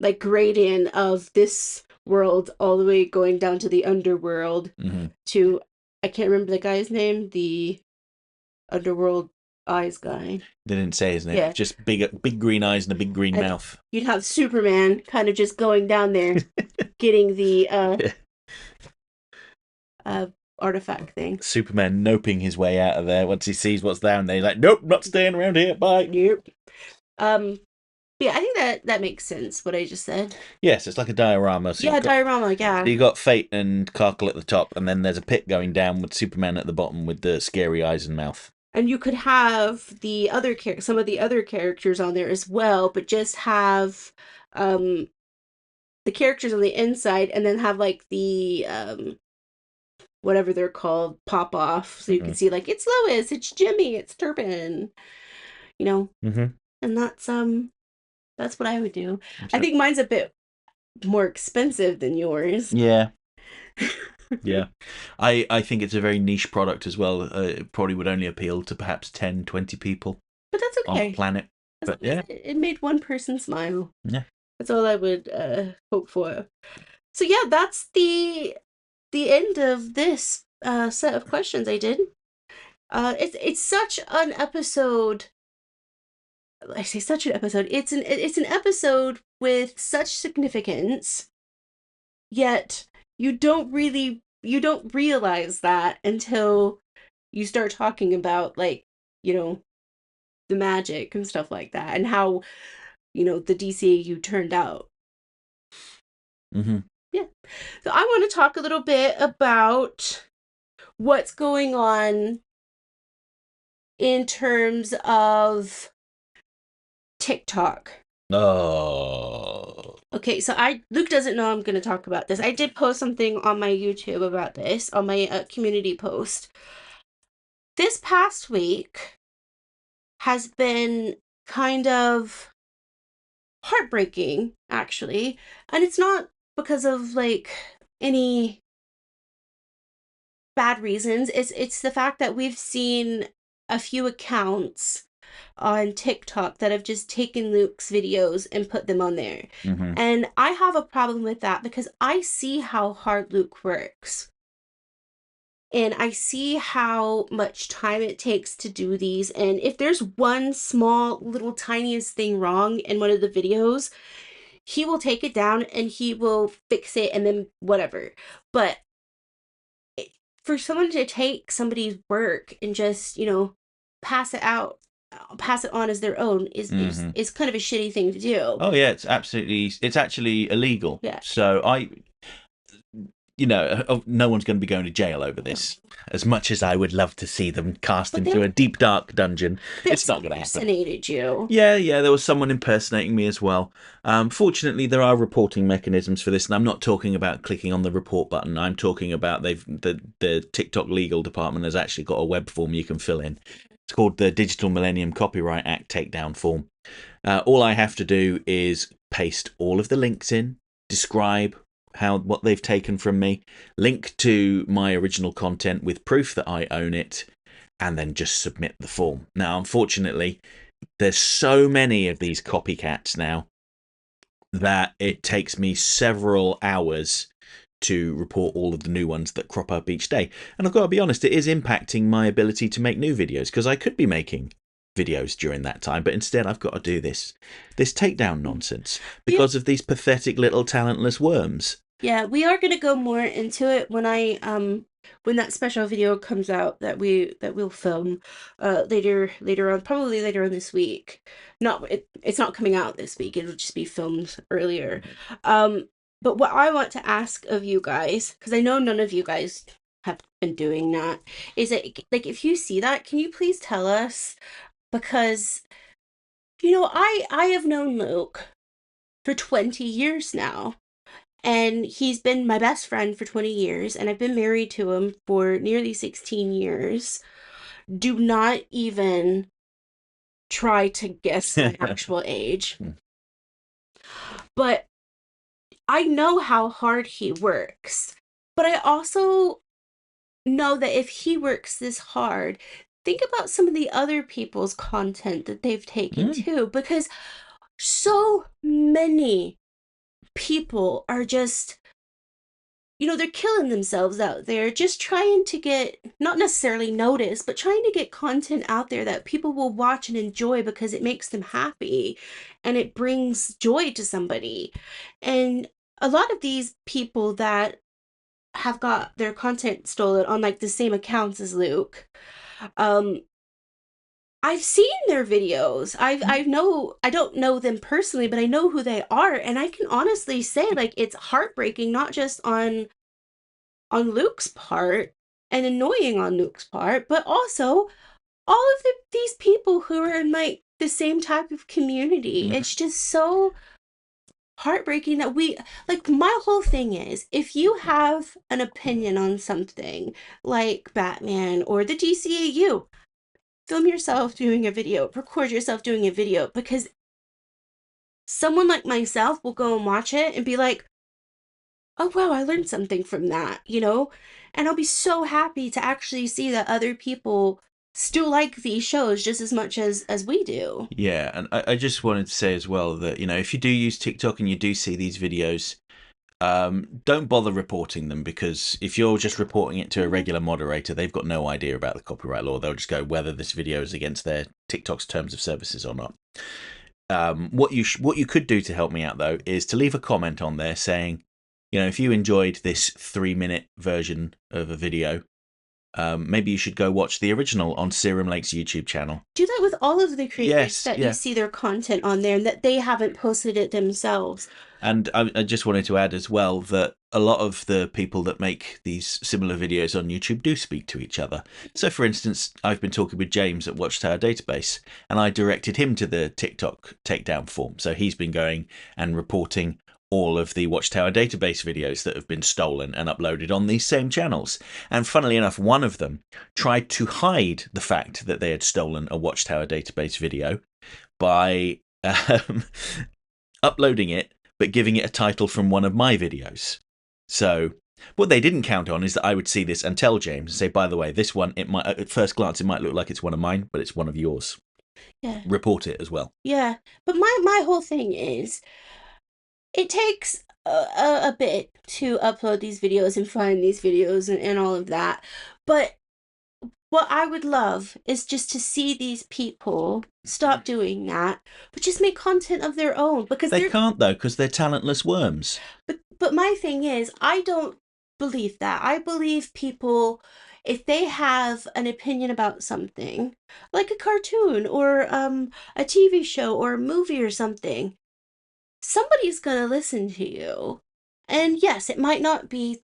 like gradient of this world all the way going down to the underworld Mm-hmm. to, I can't remember the guy's name, the underworld eyes guy. They didn't say his name. Yeah, Just big green eyes and a big green and mouth. you'd have Superman kind of just going down there, getting the uh artifact thing. Superman noping his way out of there once he sees what's down there. He's like, nope, not staying around here. Bye. Yep. Um, yeah, I think that makes sense. What I just said. Yes, it's like a diorama. So Yeah, diorama. Yeah, you got Fate and Carkle at the top, and then there's a pit going down with Superman at the bottom with the scary eyes and mouth. and you could have the other some of the other characters on there as well, but just have um the characters on the inside, and then have like the whatever they're called pop off, so you Mm-hmm. can see like it's Lois, it's Jimmy, it's Turpin, you know, Mm-hmm. and that's what I would do. I So, think mine's a bit more expensive than yours. yeah, yeah. I think it's a very niche product as well. It probably would only appeal to perhaps 10, 20 people But that's on the okay. planet. As But long as yeah, it made one person smile. yeah. That's all I would hope for. So yeah, that's the end of this set of questions I did. It's such an episode. I say such an episode. It's an episode with such significance, yet you don't realize that until you start talking about, like, you know, the magic and stuff like that, and how, the DCAU turned out. Mm-hmm. Yeah. So I want to talk a little bit about what's going on in terms of TikTok. Oh. Okay, so Luke doesn't know I'm going to talk about this. I did post something on my YouTube about this, on my community post. This past week has been kind of heartbreaking, actually, and it's not because of like any bad reasons. It's the fact that we've seen a few accounts on TikTok that have just taken Luke's videos and put them on there. Mm-hmm. And I have a problem with that because I see how hard Luke works. And I see how much time it takes to do these. And if there's one small, little, tiniest thing wrong in one of the videos, he will take it down and he will fix it and then whatever. But for someone to take somebody's work and just, pass it out, pass it on as their own Mm-hmm. is kind of a shitty thing to do. Oh yeah, it's actually illegal. Yeah. So no one's going to be going to jail over this. As much as I would love to see them cast But into a deep dark dungeon, they it's also not going to happen. impersonated you. Yeah, there was someone impersonating me as well. Fortunately, there are reporting mechanisms for this, and I'm not talking about clicking on the report button. I'm talking about the TikTok legal department has actually got a web form you can fill in. It's called the Digital Millennium Copyright Act takedown form. All I have to do is paste all of the links in, describe what they've taken from me, link to my original content with proof that I own it, and then just submit the form. Now, unfortunately, there's so many of these copycats now that it takes me several hours to report all of the new ones that crop up each day. And I've got to be honest, it is impacting my ability to make new videos, because I could be making videos during that time, but instead I've got to do this takedown nonsense because of these pathetic little talentless worms. Yeah, we are gonna go more into it when that special video comes out that we'll film later on, probably later on this week. It's not coming out this week, it'll just be filmed earlier. But what I want to ask of you guys, because I know none of you guys have been doing that, is that, like, if you see that, can you please tell us? Because I have known Luke for 20 years now. And he's been my best friend for 20 years, and I've been married to him for nearly 16 years. Do not even try to guess my actual age. But I know how hard he works. But I also know that if he works this hard, think about some of the other people's content that they've taken Mm. too, because so many people are just, they're killing themselves out there just trying to get, not necessarily noticed, but trying to get content out there that people will watch and enjoy because it makes them happy and it brings joy to somebody. And a lot of these people that have got their content stolen on like the same accounts as Luke, um, I've seen their videos. I don't know them personally, but I know who they are, and I can honestly say like it's heartbreaking not just on Luke's part and annoying on Luke's part, but also all of these people who are in like the same type of community. Mhm. It's just so heartbreaking that we, like, my whole thing is if you have an opinion on something like Batman or the DCAU, film yourself doing a video, record yourself doing a video, because someone like myself will go and watch it and be like, oh wow, I learned something from that. And I'll be so happy to actually see that other people still like these shows just as much as we do. Yeah, and I just wanted to say as well that, if you do use TikTok and you do see these videos, don't bother reporting them, because if you're just reporting it to a regular moderator, they've got no idea about the copyright law. They'll just go whether this video is against their TikTok's terms of services or not. What you could do to help me out though is to leave a comment on there saying, if you enjoyed this 3-minute version of a video, maybe you should go watch the original on Serum Lake's YouTube channel. Do that with all of the creators Yes, that you yeah. see their content on there and that they haven't posted it themselves. And I just wanted to add as well that a lot of the people that make these similar videos on YouTube do speak to each other. So, for instance, I've been talking with James at Watchtower Database, and I directed him to the TikTok takedown form. So he's been going and reporting all of the Watchtower Database videos that have been stolen and uploaded on these same channels. And funnily enough, one of them tried to hide the fact that they had stolen a Watchtower Database video by uploading it but giving it a title from one of my videos. So what they didn't count on is that I would see this and tell James and say, by the way, this one, it might, at first glance, it might look like it's one of mine, but it's one of yours. Yeah. Report it as well. Yeah. But my whole thing is it takes a bit to upload these videos and find these videos and all of that. But what I would love is just to see these people stop doing that, but just make content of their own, because They can't though, because they're talentless worms. But my thing is, I don't believe that. I believe people, if they have an opinion about something, like a cartoon or a TV show or a movie or something, somebody's gonna listen to you. And yes, it might not be,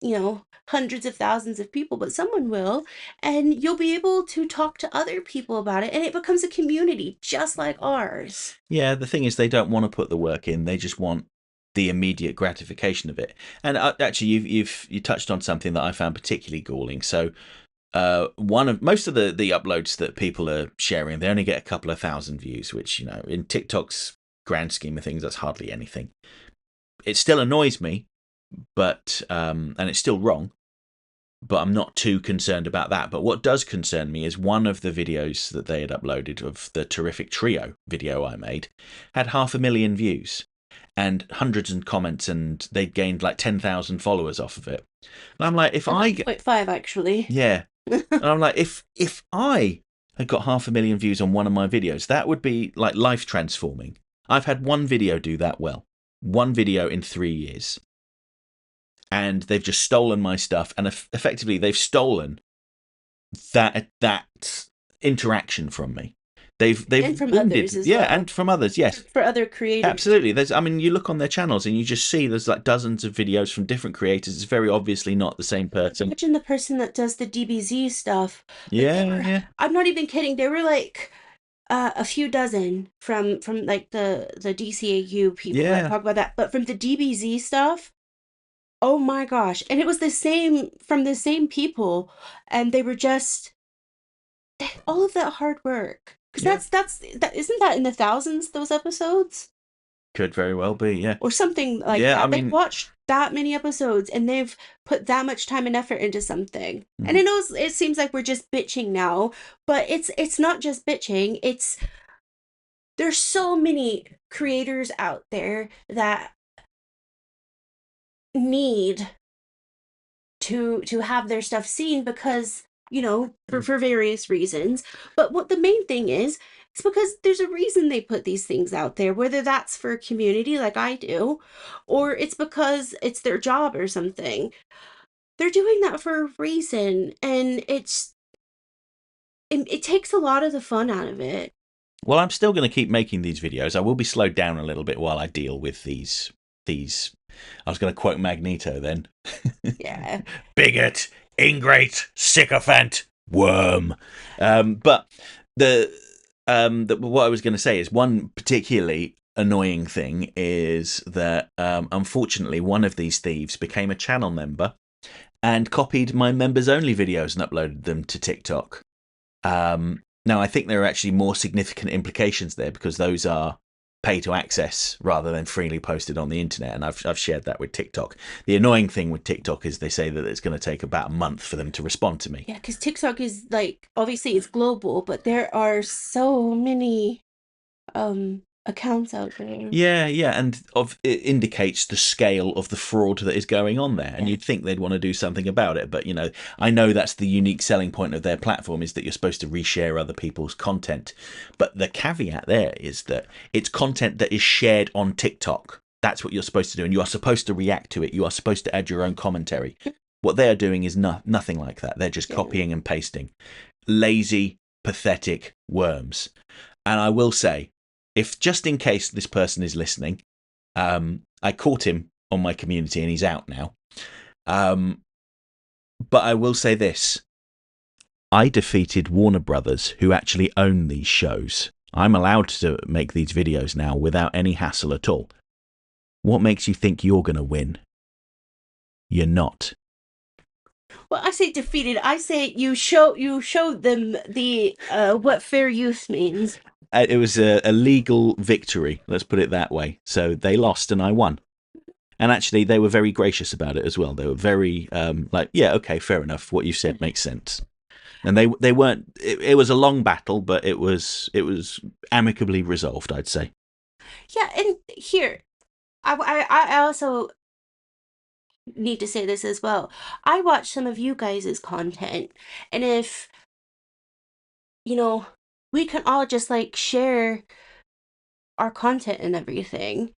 hundreds of thousands of people, but someone will. And you'll be able to talk to other people about it. And it becomes a community just like ours. Yeah, the thing is, they don't want to put the work in. They just want the immediate gratification of it. And actually, you touched on something that I found particularly galling. So, most of the uploads that people are sharing, they only get a couple of thousand views, which, in TikTok's grand scheme of things, that's hardly anything. It still annoys me, but and it's still wrong, but I'm not too concerned about that. But what does concern me is one of the videos that they had uploaded of the Terrific Trio video I made had 500,000 views and hundreds of comments, and they'd gained like 10,000 followers off of it. And I'm like, if I get 0.5 actually. yeah, and I'm like, if I had got 500,000 views on one of my videos, that would be like life transforming. I've had one video do that well, one video in 3 years. And they've just stolen my stuff, and effectively they've stolen that interaction from me. They've And from others as well. and from others, yes, for other creators. absolutely. You look on their channels and you just see there's like dozens of videos from different creators. It's very obviously not the same person. Imagine the person that does the DBZ stuff. Yeah. I'm not even kidding. There were like a few dozen from like the DCAU people that talk about that, but from the DBZ stuff. Oh my gosh. And it was from the same people, and they were just all of that hard work. Because Yeah. that isn't that in the thousands, those episodes? Could very well be. Yeah. Or something like Yeah. I that. They've mean, watched that many episodes and they've put that much time and effort into something. And I mhm. know it seems like we're just bitching now, but it's not just bitching. It's there's so many creators out there that need to have their stuff seen because for various reasons. But what the main thing is, it's because there's a reason they put these things out there, whether that's for a community like I do, or it's because it's their job or something. They're doing that for a reason, and it takes a lot of the fun out of it. Well, I'm still going to keep making these videos. I will be slowed down a little bit while I deal with these. I was going to quote Magneto then. Yeah. Bigot, ingrate, sycophant, worm. But what I was going to say is one particularly annoying thing is that unfortunately one of these thieves became a channel member and copied my members only videos and uploaded them to TikTok. Now, I think there are actually more significant implications there because those are pay to access rather than freely posted on the internet, and I've shared that with TikTok. The annoying thing with TikTok is they say that it's going to take about a month for them to respond to me. Yeah, because TikTok is like obviously it's global, but there are so many accounts out there. Yeah, yeah, and it indicates the scale of the fraud that is going on there, and Yeah. you'd think they'd want to do something about it. But I know that's the unique selling point of their platform is that you're supposed to reshare other people's content. But the caveat there is that it's content that is shared on TikTok. That's what you're supposed to do, and you are supposed to react to it. You are supposed to add your own commentary. What they are doing is nothing like that. They're just Yeah. copying and pasting. Lazy, pathetic worms. And I will say, if just in case this person is listening, I caught him on my community and he's out now. But I will say this. I defeated Warner Brothers, who actually own these shows. I'm allowed to make these videos now without any hassle at all. What makes you think you're going to win? You're not. Well, I say defeated. I say you showed them the what fair use means. It was a legal victory, let's put it that way. So they lost and I won. And actually, they were very gracious about it as well. They were very like, yeah, okay, fair enough. What you said makes sense. And they weren't. It was a long battle, but it was amicably resolved, I'd say. Yeah, and here, I also need to say this as well. I watch some of you guys' content, and if we can all just like share our content and everything,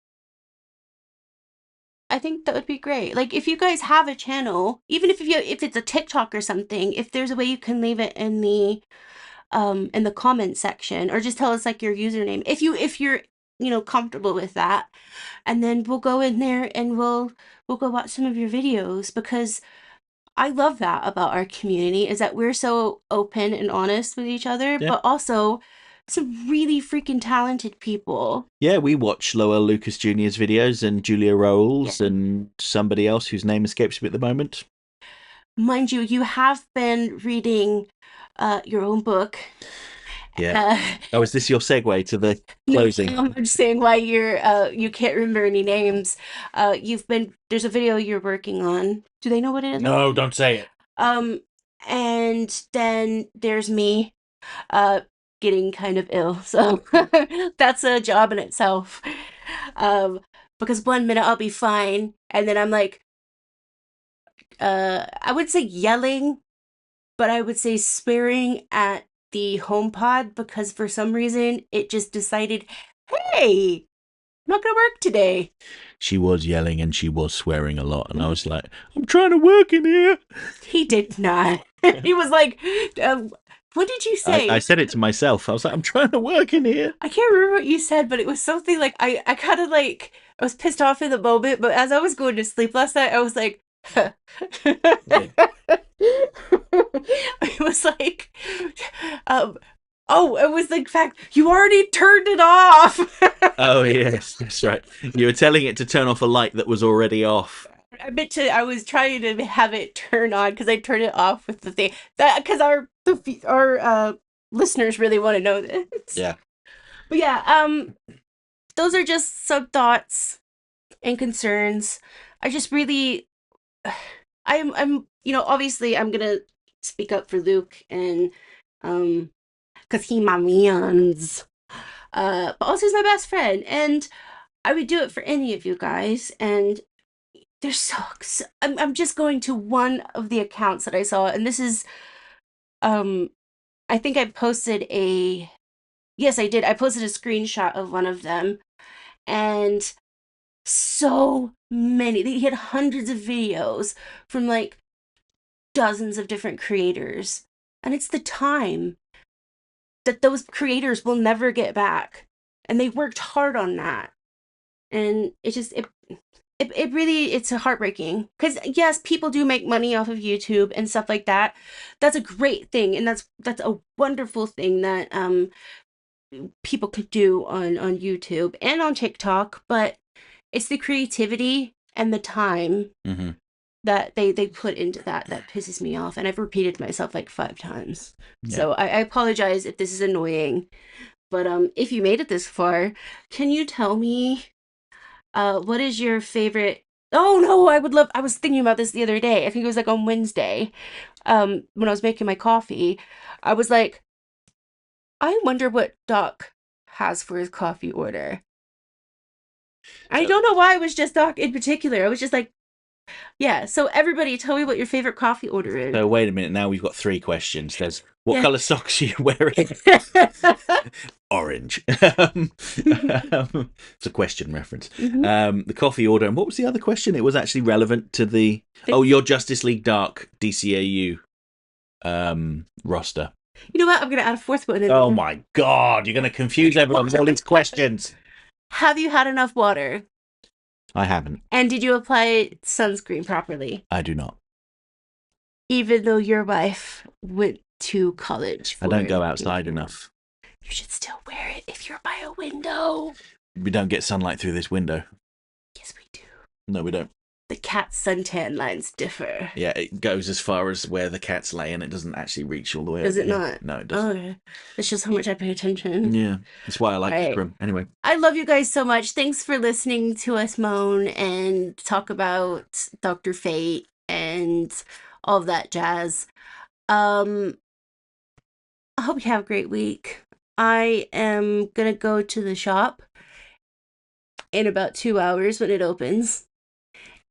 I think that would be great. Like if you guys have a channel, even if it's a TikTok or something, if there's a way you can leave it in the comment section or just tell us like your username if you're comfortable with that, and then we'll go in there and we'll go watch some of your videos because I love that about our community is that we're so open and honest with each other, Yeah. but also some really freaking talented people. Yeah, we watch Lowell Lucas Jr.'s videos and Julia Rolls Yeah. and somebody else whose name escapes me at the moment. Mind you, you have been reading your own book. Yeah. Uh, Oh, is this your segue to the no, closing? I'm just saying why you can't remember any names. There's a video you're working on. Do they know what it is? No, don't say it. Um, and then there's me, uh, getting kind of ill. So that's a job in itself. Because one minute I'll be fine, and then I'm like, I would say yelling, but I would say swearing at the HomePod because for some reason it just decided, hey, I'm not gonna work today. She was yelling and she was swearing a lot, and I was like, I'm trying to work in here. He did not. He was like, what did you say? I said it to myself. I was like, I'm trying to work in here. I can't remember what you said, but it was something like I kind of like I was pissed off in the moment, but as I was going to sleep last night, I was like, huh. It was like, oh, it was the fact you already turned it off. Oh, yes, that's right. You were telling it to turn off a light that was already off. I was trying to have it turn on because I turned it off with the thing that because our listeners really want to know this. Yeah. But yeah, those are just some thoughts and concerns. I just really, I'm, obviously I'm gonna speak up for Luke and, cause he my mans. But also he's my best friend, and I would do it for any of you guys. And there's I'm just going to one of the accounts that I saw, and this is, I think I posted yes, I did. I posted a screenshot of one of them, and so many. He had hundreds of videos from like dozens of different creators. And it's the time that those creators will never get back. And they worked hard on that. And it really, it's heartbreaking. Because yes, people do make money off of YouTube and stuff like that. That's a great thing. And that's a wonderful thing that people could do on YouTube and on TikTok. But it's the creativity and the time that they put into that pisses me off. And I've repeated myself like 5 times. Yeah. So I apologize if this is annoying. But if you made it this far, can you tell me what is your favorite... Oh no, I was thinking about this the other day. I think it was like on Wednesday, when I was making my coffee. I was like, I wonder what Doc has for his coffee order. I don't know why it was just Doc in particular. I was just like, yeah. So everybody, tell me what your favorite coffee order is. So wait a minute. Now we've got 3 questions. There's what color socks are you wearing? Orange. It's a question reference. The coffee order, and what was the other question? It was actually relevant to the your Justice League Dark DCAU roster. You know what? I'm going to add a 4th one in there. My God, you're going to confuse everyone with all these questions. Have you had enough water? I haven't. And did you apply sunscreen properly? I do not. Even though your wife went to college for I don't go outside enough. You should still wear it if you're by a window. We don't get sunlight through this window. Yes, we do. No, we don't. The cat's suntan lines differ. Yeah, it goes as far as where the cats lay, and it doesn't actually reach all the way Does it not? No, it doesn't. Okay. That's just how much I pay attention. Yeah, that's why I like this room. Anyway. I love you guys so much. Thanks for listening to us moan and talk about Dr. Fate and all of that jazz. I hope you have a great week. I am going to go to the shop in about 2 hours when it opens.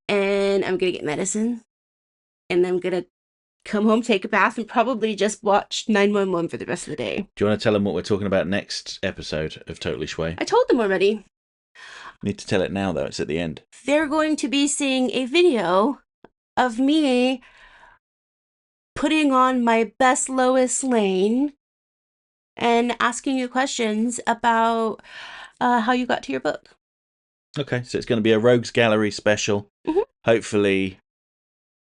And I'm going to get medicine. And I'm going to come home, take a bath, and probably just watch 911 for the rest of the day. Do you want to tell them what we're talking about next episode of Totally Schway? I told them already. Need to tell it now, though. It's at the end. They're going to be seeing a video of me putting on my best Lois Lane and asking you questions about how you got to your book. Okay, so it's going to be a Rogues Gallery special. Hopefully,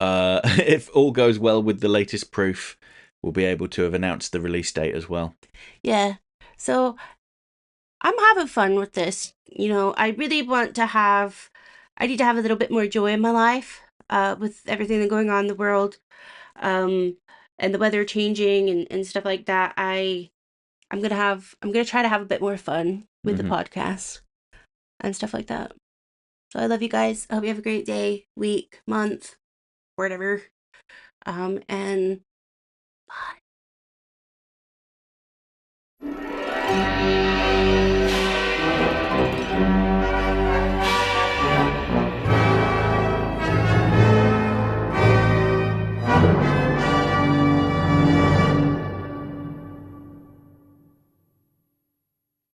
if all goes well with the latest proof, we'll be able to have announced the release date as well. Yeah, so I'm having fun with this. I really want to I need to have a little bit more joy in my life with everything that's going on in the world, and the weather changing and stuff like that. I'm gonna try to have a bit more fun with the podcast and stuff like that. So I love you guys. I hope you have a great day, week, month, whatever. And bye.